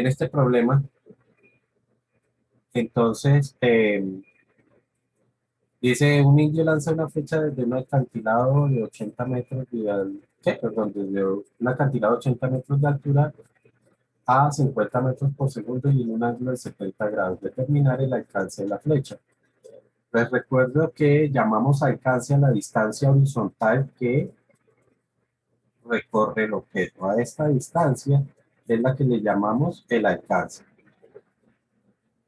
En este problema, entonces, dice, un indio lanza una flecha desde un acantilado de 80 metros ¿qué? Perdón, desde un acantilado de 80 metros de altura a 50 metros por segundo y en un ángulo de 70 grados. Determinar el alcance de la flecha. Les recuerdo que llamamos alcance a la distancia horizontal que recorre el objeto. A esta distancia es la que le llamamos el alcance.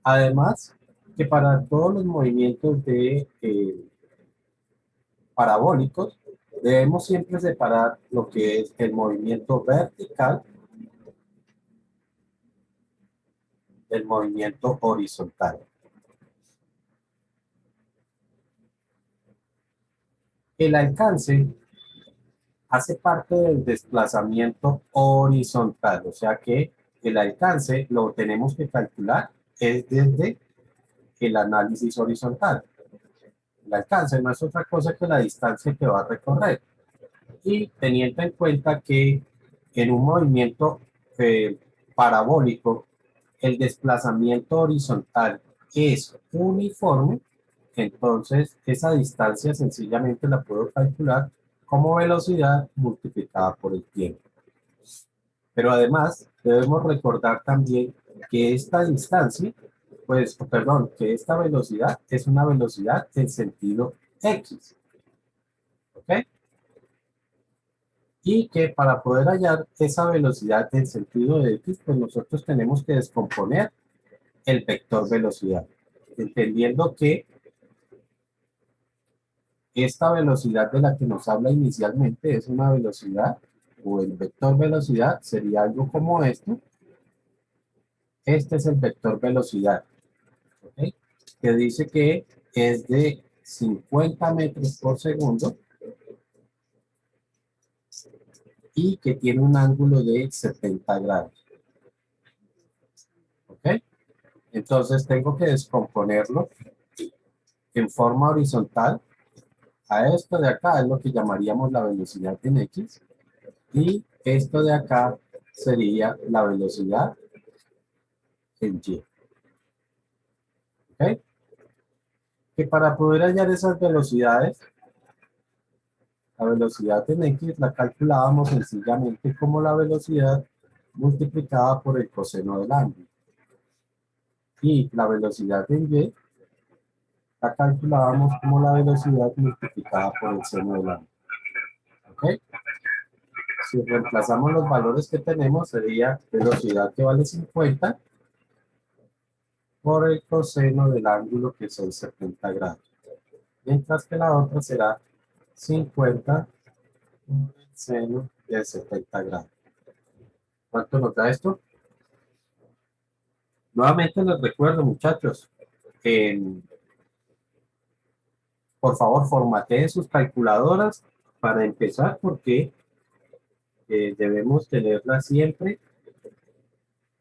Además, que para todos los movimientos de parabólicos, debemos siempre separar lo que es el movimiento vertical del movimiento horizontal. El alcance hace parte del desplazamiento horizontal, o sea que el alcance lo tenemos que calcular es desde el análisis horizontal. El alcance no es otra cosa que la distancia que va a recorrer. Y teniendo en cuenta que en un movimiento eh, parabólico el desplazamiento horizontal es uniforme, entonces esa distancia sencillamente la puedo calcular como velocidad multiplicada por el tiempo. Pero además debemos recordar también que esta distancia, pues, perdón, que esta velocidad es una velocidad en sentido X, ¿ok? Y que para poder hallar esa velocidad en sentido de X, pues nosotros tenemos que descomponer el vector velocidad, entendiendo que esta velocidad de la que nos habla inicialmente es una velocidad, o el vector velocidad sería algo como esto. Este es el vector velocidad, ¿ok? Que dice que es de 50 metros por segundo y que tiene un ángulo de 70 grados, ¿ok? Entonces tengo que descomponerlo en forma horizontal. A esto de acá es lo que llamaríamos la velocidad en X y esto de acá sería la velocidad en Y, ¿ok? Que para poder hallar esas velocidades, la velocidad en X la calculábamos sencillamente como la velocidad multiplicada por el coseno del ángulo. Y la velocidad en Y la calculábamos como la velocidad multiplicada por el seno del ángulo. ¿Ok? Si reemplazamos los valores que tenemos, sería velocidad que vale 50 por el coseno del ángulo que son 70 grados. Mientras que la otra será 50 por el seno de 70 grados. ¿Cuánto nos da esto? Nuevamente les recuerdo, muchachos, que por favor formateen sus calculadoras para empezar, porque debemos tenerlas siempre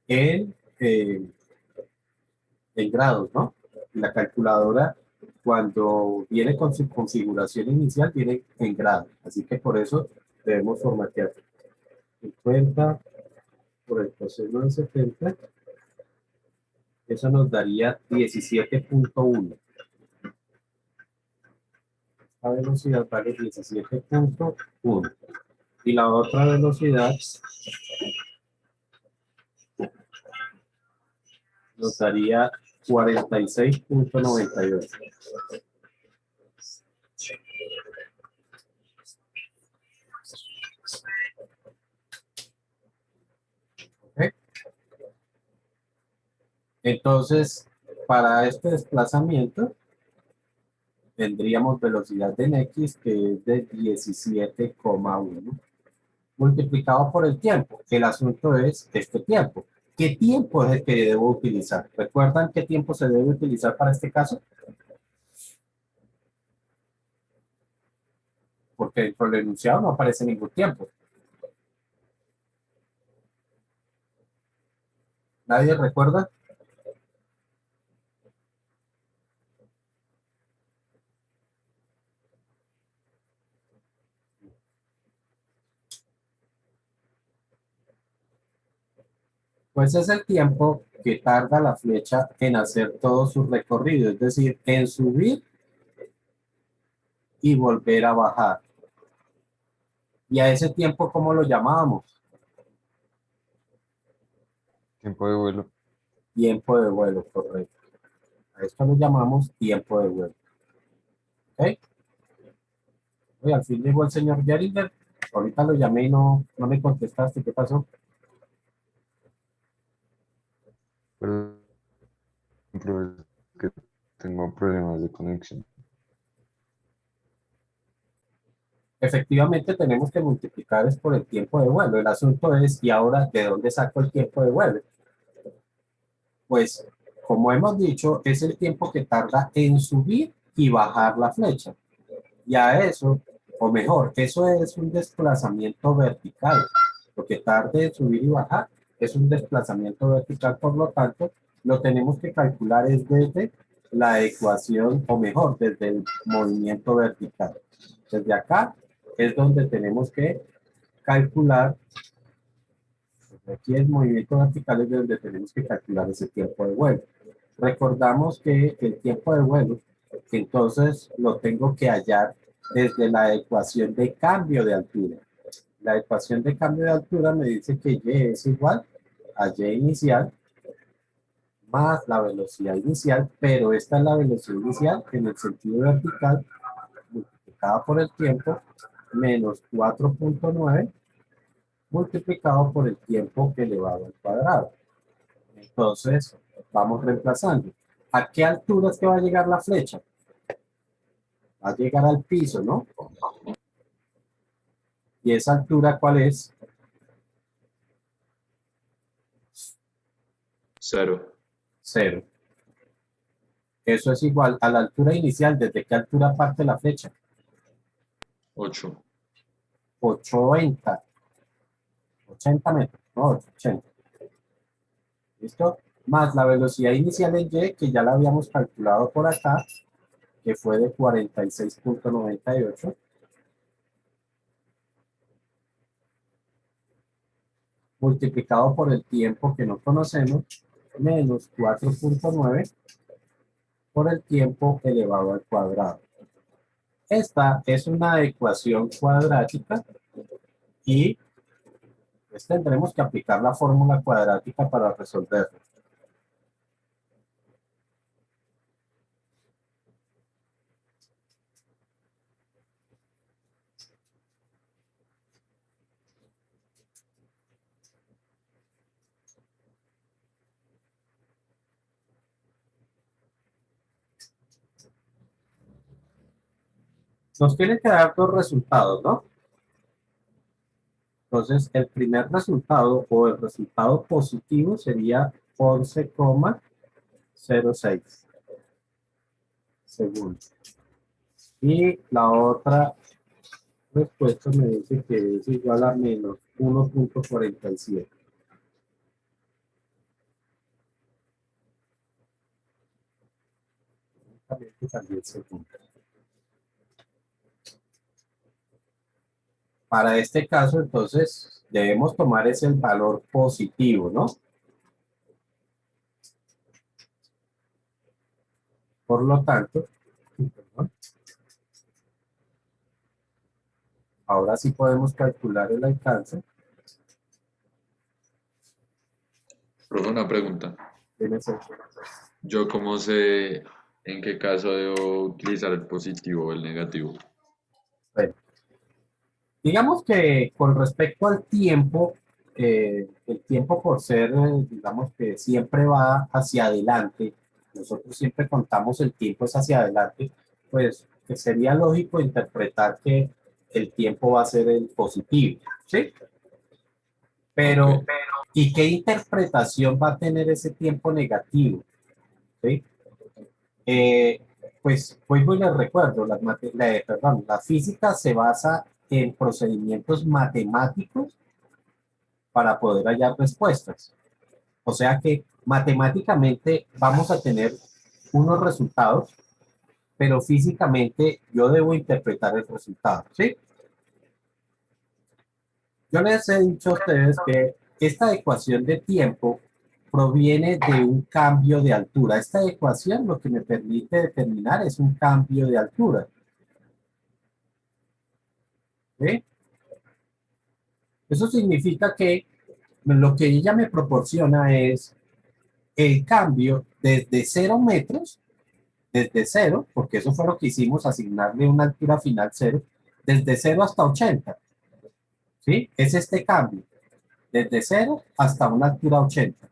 en, eh, en grados, ¿no? La calculadora, cuando viene con su configuración inicial, viene en grados. Así que por eso debemos formatear 50 por el coseno de 70. Eso nos daría 17.1. La velocidad vale 17.1. Y la otra velocidad nos daría 46.92. ¿Ok? Entonces, para este desplazamiento, tendríamos velocidad en X que es de 17,1 multiplicado por el tiempo. El asunto es este tiempo. ¿Qué tiempo es el que debo utilizar? ¿Recuerdan qué tiempo se debe utilizar para este caso? Porque por el enunciado no aparece ningún tiempo. ¿Nadie recuerda? Pues es el tiempo que tarda la flecha en hacer todo su recorrido, es decir, en subir y volver a bajar. Y a ese tiempo, ¿cómo lo llamábamos? Tiempo de vuelo. Tiempo de vuelo, correcto. A esto lo llamamos tiempo de vuelo. ¿Ok? Oye, al fin llegó el señor Geringer. Ahorita lo llamé y no me contestaste. ¿Qué pasó? Por ejemplo, es que tengo problemas de conexión. Efectivamente, tenemos que multiplicar es por el tiempo de vuelo. El asunto es, ¿y ahora de dónde saco el tiempo de vuelo? Pues, como hemos dicho, es el tiempo que tarda en subir y bajar la flecha. Y a eso, o mejor, eso es un desplazamiento vertical. Lo que tarde en subir y bajar es un desplazamiento vertical, por lo tanto, lo tenemos que calcular es desde la ecuación, o mejor, desde el movimiento vertical. Desde acá es donde tenemos que calcular, aquí el movimiento vertical es donde tenemos que calcular ese tiempo de vuelo. Recordamos que el tiempo de vuelo, entonces lo tengo que hallar desde la ecuación de cambio de altura. La ecuación de cambio de altura me dice que y es igual a y inicial más la velocidad inicial, pero esta es la velocidad inicial en el sentido vertical multiplicada por el tiempo menos 4.9 multiplicado por el tiempo elevado al cuadrado. Entonces, vamos reemplazando. ¿A qué altura es que va a llegar la flecha? Va a llegar al piso, ¿no? ¿Y esa altura cuál es? Cero. Cero. Eso es igual a la altura inicial. ¿Desde qué altura parte la flecha? 8. 80. 80 metros, no, 80. ¿Listo? Más la velocidad inicial en y, que ya la habíamos calculado por acá, que fue de 46.98. Multiplicado por el tiempo que no conocemos, menos 4.9 por el tiempo elevado al cuadrado. Esta es una ecuación cuadrática y pues tendremos que aplicar la fórmula cuadrática para resolverlo. Nos tiene que dar dos resultados, ¿no? Entonces, el primer resultado o el resultado positivo sería 11,06 segundos. Y la otra respuesta me dice que es igual a menos 1.47. También segundos. Para este caso, entonces, debemos tomar ese valor positivo, ¿no? Por lo tanto, ahora sí podemos calcular el alcance. Profe, una pregunta. Tienes el- ¿Yo cómo sé en qué caso debo utilizar el positivo o el negativo? Bueno, digamos que con respecto al tiempo, el tiempo por ser, digamos que siempre va hacia adelante, nosotros siempre contamos el tiempo es hacia adelante, pues que sería lógico interpretar que el tiempo va a ser el positivo, ¿sí? Ok. Pero, ¿y qué interpretación va a tener ese tiempo negativo? ¿Sí? Eh, pues les recuerdo, perdón, la física se basa en procedimientos matemáticos para poder hallar respuestas. O sea que matemáticamente vamos a tener unos resultados, pero físicamente yo debo interpretar el resultado, ¿sí? Yo les he dicho a ustedes que esta ecuación de tiempo proviene de un cambio de altura. Esta ecuación lo que me permite determinar es un cambio de altura. ¿Sí? Eso significa que lo que ella me proporciona es el cambio desde 0 metros, desde 0, porque eso fue lo que hicimos, asignarle una altura final 0, desde 0 hasta 80. ¿Sí? Es este cambio, desde 0 hasta una altura 80.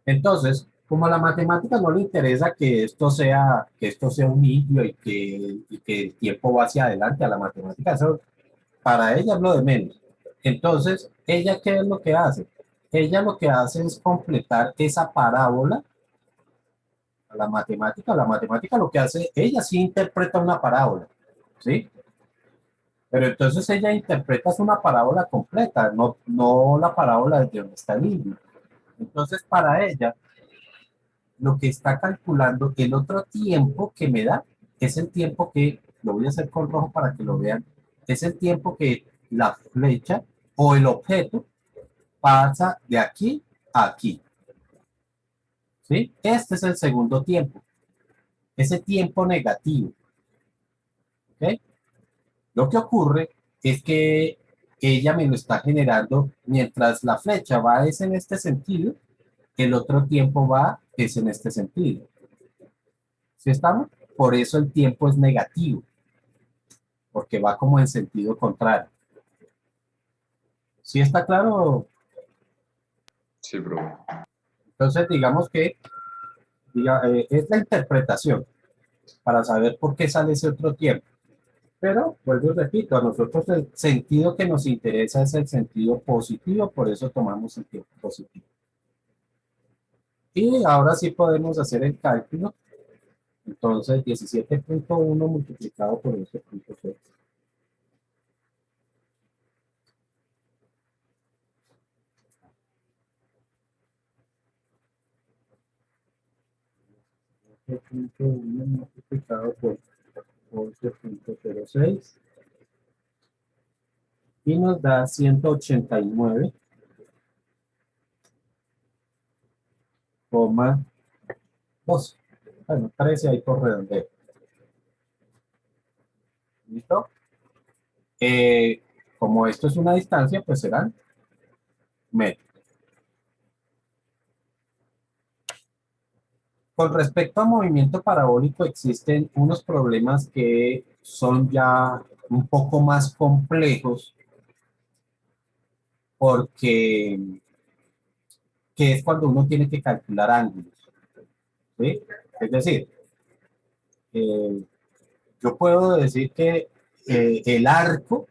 Entonces, como a la matemática no le interesa que esto sea un indio y que el tiempo va hacia adelante, a la matemática eso para ella es lo de menos. Entonces, ¿ella qué es lo que hace? Ella lo que hace es completar esa parábola a la matemática. La matemática lo que hace, ella sí interpreta una parábola, ¿sí? Pero entonces ella interpreta una parábola completa, no la parábola desde donde está el niño. Entonces, para ella, lo que está calculando, el otro tiempo que me da, es el tiempo que, lo voy a hacer con rojo para que lo vean, es el tiempo que la flecha o el objeto pasa de aquí a aquí. ¿Sí? Este es el segundo tiempo, ese tiempo negativo. ¿Ok? Lo que ocurre es que ella me lo está generando mientras la flecha va es en este sentido, el otro tiempo va es en este sentido. ¿Sí estamos? Por eso el tiempo es negativo, porque va como en sentido contrario. ¿Sí está claro? Sí, profe. Entonces, digamos que es la interpretación para saber por qué sale ese otro tiempo. Pero, vuelvo y repito, a nosotros el sentido que nos interesa es el sentido positivo, por eso tomamos el tiempo positivo. Y ahora sí podemos hacer el cálculo. Entonces, 17.1 multiplicado por 11.6. Punto 1 multiplicado por 11.06 y nos da 189,12. Bueno, 13 ahí por redondeo. ¿Listo? Como esto es una distancia, pues serán metros. Con respecto a movimiento parabólico, existen unos problemas que son ya un poco más complejos porque que es cuando uno tiene que calcular ángulos. ¿Sí? Es decir, eh, yo puedo decir que el arco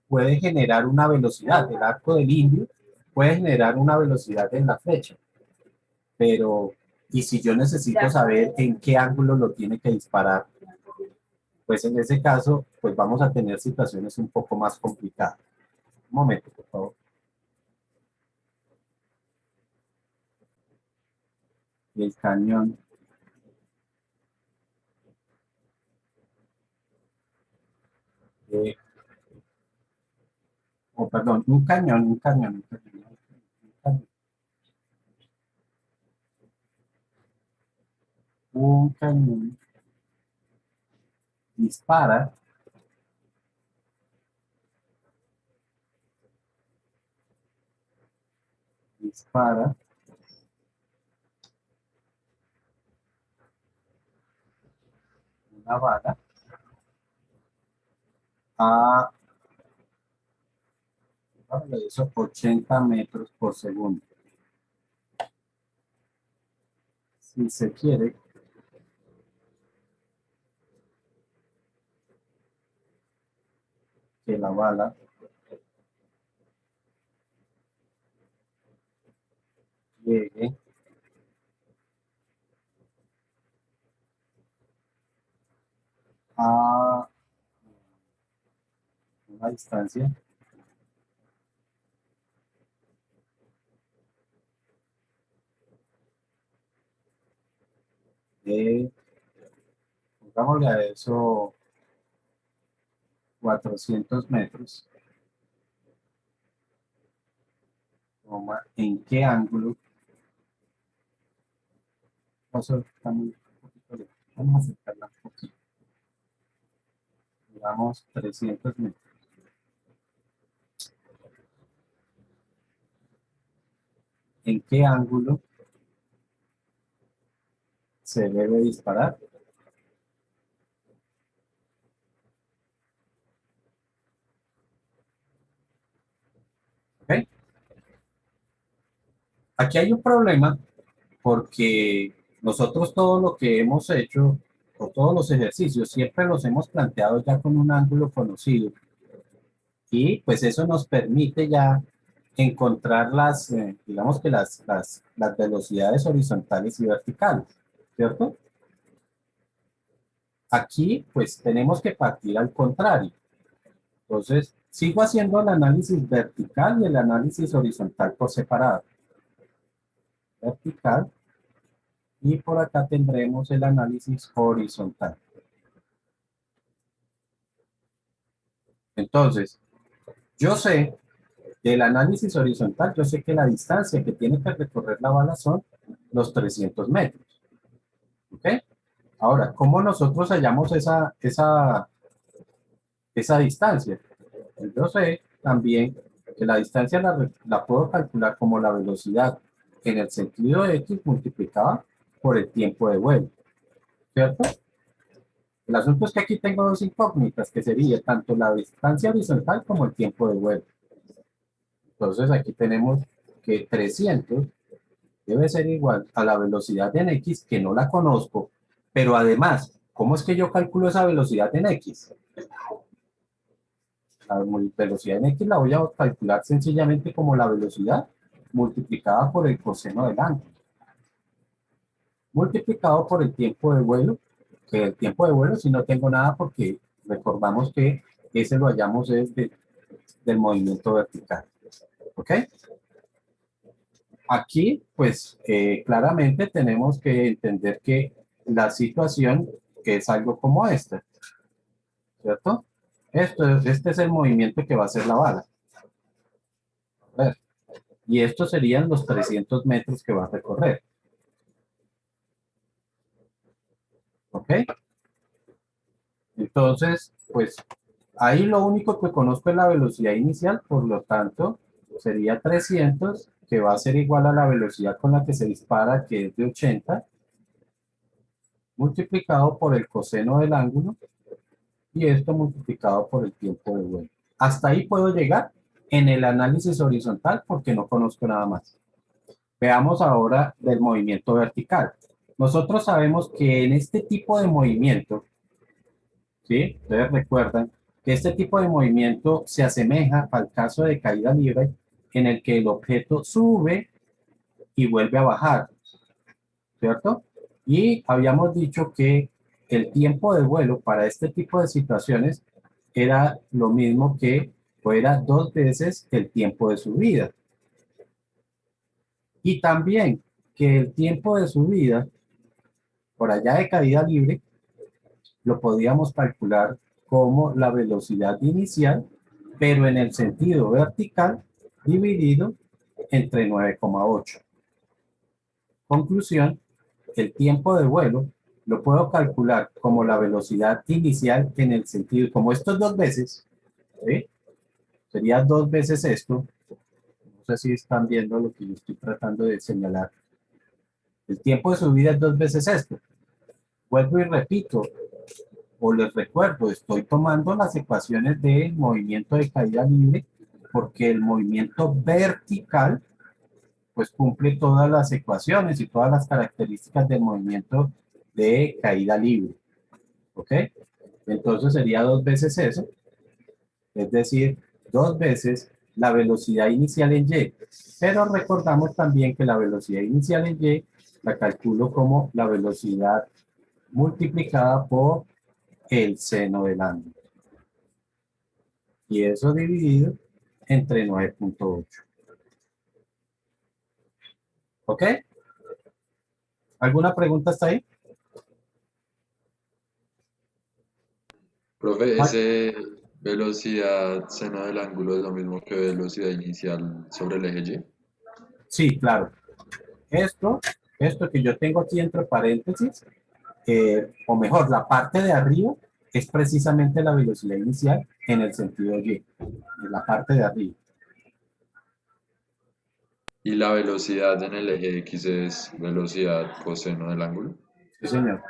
puede generar una velocidad, el arco del indio puede generar una velocidad en la flecha, pero ¿y si yo necesito saber en qué ángulo lo tiene que disparar? Pues en ese caso, pues vamos a tener situaciones un poco más complicadas. Un momento, por favor. El cañón. Perdón, un cañón dispara dispara una bala a eso, 80 metros por segundo. Si se quiere que la bala llegue a una distancia de, pongámosle a eso 400 metros, ¿en qué ángulo? Eso está muy poquito lejos. Vamos a acercarla un poquito. Digamos 300 metros. ¿En qué ángulo se debe disparar? ¿Ok? Aquí hay un problema porque nosotros todo lo que hemos hecho o todos los ejercicios siempre los hemos planteado ya con un ángulo conocido y pues eso nos permite ya encontrar digamos que las velocidades horizontales y verticales, ¿cierto? Aquí pues tenemos que partir al contrario. Entonces, sigo haciendo el análisis vertical y el análisis horizontal por separado. Vertical y por acá tendremos el análisis horizontal. Entonces, yo sé del análisis horizontal, yo sé que la distancia que tiene que recorrer la bala son los 300 metros. ¿Ok? Ahora, ¿cómo nosotros hallamos esa distancia? Pues yo sé también que la distancia la puedo calcular como la velocidad en el sentido de X multiplicada por el tiempo de vuelo, ¿cierto? El asunto es que aquí tengo dos incógnitas, que sería tanto la distancia horizontal como el tiempo de vuelo. Entonces aquí tenemos que 300 debe ser igual a la velocidad en X, que no la conozco, pero además, ¿cómo es que yo calculo esa velocidad en X? La velocidad en X la voy a calcular sencillamente como la velocidad multiplicada por el coseno del ángulo, multiplicado por el tiempo de vuelo, que el tiempo de vuelo si no tengo nada porque recordamos que ese lo hallamos desde del movimiento vertical. ¿Ok? Aquí, pues claramente tenemos que entender que la situación es algo como esta, ¿cierto? Este es el movimiento que va a hacer la bala. A ver, y estos serían los 300 metros que va a recorrer. ¿Ok? Entonces, pues ahí lo único que conozco es la velocidad inicial, por lo tanto, sería 300, que va a ser igual a la velocidad con la que se dispara, que es de 80, multiplicado por el coseno del ángulo, y esto multiplicado por el tiempo de vuelo. Hasta ahí puedo llegar en el análisis horizontal porque no conozco nada más. Veamos ahora del movimiento vertical. Nosotros sabemos que en este tipo de movimiento, ¿sí? Ustedes recuerdan que este tipo de movimiento se asemeja al caso de caída libre en el que el objeto sube y vuelve a bajar, ¿cierto? Y habíamos dicho que el tiempo de vuelo para este tipo de situaciones era lo mismo que fuera 2 veces el tiempo de subida. Y también que el tiempo de subida, por allá de caída libre, lo podíamos calcular como la velocidad inicial, pero en el sentido vertical, dividido entre 9,8. Conclusión, el tiempo de vuelo lo puedo calcular como la velocidad inicial en el sentido, como esto es 2 veces, ¿sí? Sería 2 veces esto. No sé si están viendo lo que yo estoy tratando de señalar. El tiempo de subida es 2 veces esto. Vuelvo y repito, o les recuerdo, estoy tomando las ecuaciones del movimiento de caída libre porque el movimiento vertical pues cumple todas las ecuaciones y todas las características del movimiento de caída libre. ¿Ok? Entonces sería 2 veces eso, es decir, 2 veces la velocidad inicial en Y. Pero recordamos también que la velocidad inicial en Y la calculo como la velocidad multiplicada por el seno del ángulo. Y eso dividido entre 9,8. ¿Ok? ¿Alguna pregunta hasta ahí? Profe, Ah, ese velocidad seno del ángulo es lo mismo que velocidad inicial sobre el eje Y. Sí, claro. Esto que yo tengo aquí entre paréntesis, o mejor, la parte de arriba es precisamente la velocidad inicial en el sentido Y, en la parte de arriba. Y la velocidad en el eje X es velocidad coseno del ángulo. Sí, señor.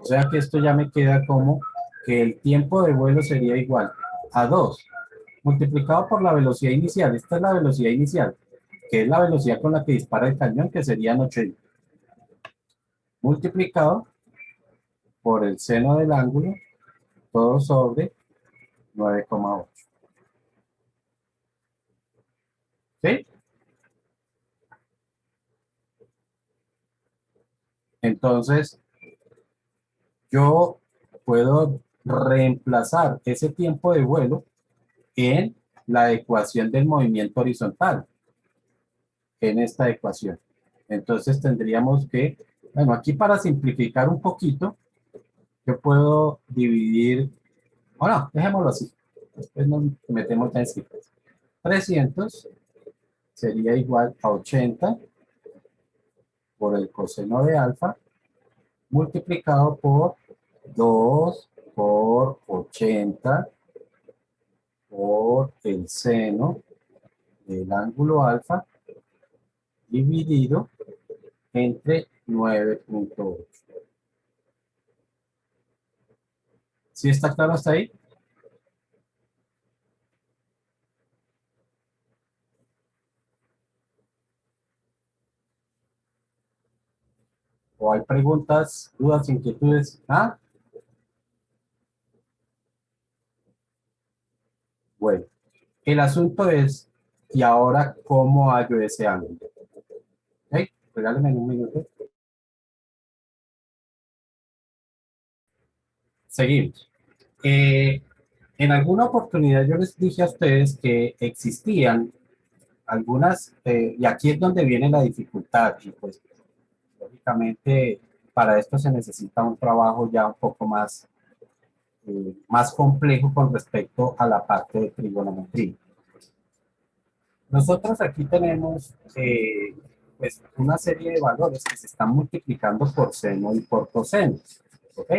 O sea que esto ya me queda como que el tiempo de vuelo sería igual a 2 multiplicado por la velocidad inicial. Esta es la velocidad inicial, que es la velocidad con la que dispara el cañón, que serían 80. Multiplicado por el seno del ángulo, todo sobre 9,8. ¿Sí? Entonces, yo puedo reemplazar ese tiempo de vuelo en la ecuación del movimiento horizontal, en esta ecuación. Entonces tendríamos que, bueno, aquí para simplificar un poquito, yo puedo dividir, bueno, dejémoslo así, después nos metemos en cifras. 300 sería igual a 80 por el coseno de alfa multiplicado por 2 por 80 por el seno del ángulo alfa dividido entre 9,8. ¿Sí está claro hasta ahí? ¿O hay preguntas, dudas, inquietudes? ¿Ah? Bueno, el asunto es, ¿y ahora cómo hallo ese ángulo? ¿Ok? Regálame un minuto. Seguimos. En alguna oportunidad yo les dije a ustedes que existían algunas, y aquí es donde viene la dificultad, y pues lógicamente para esto se necesita un trabajo ya un poco más complejo con respecto a la parte de trigonometría. Nosotros aquí tenemos pues una serie de valores que se están multiplicando por seno y por coseno, ¿ok?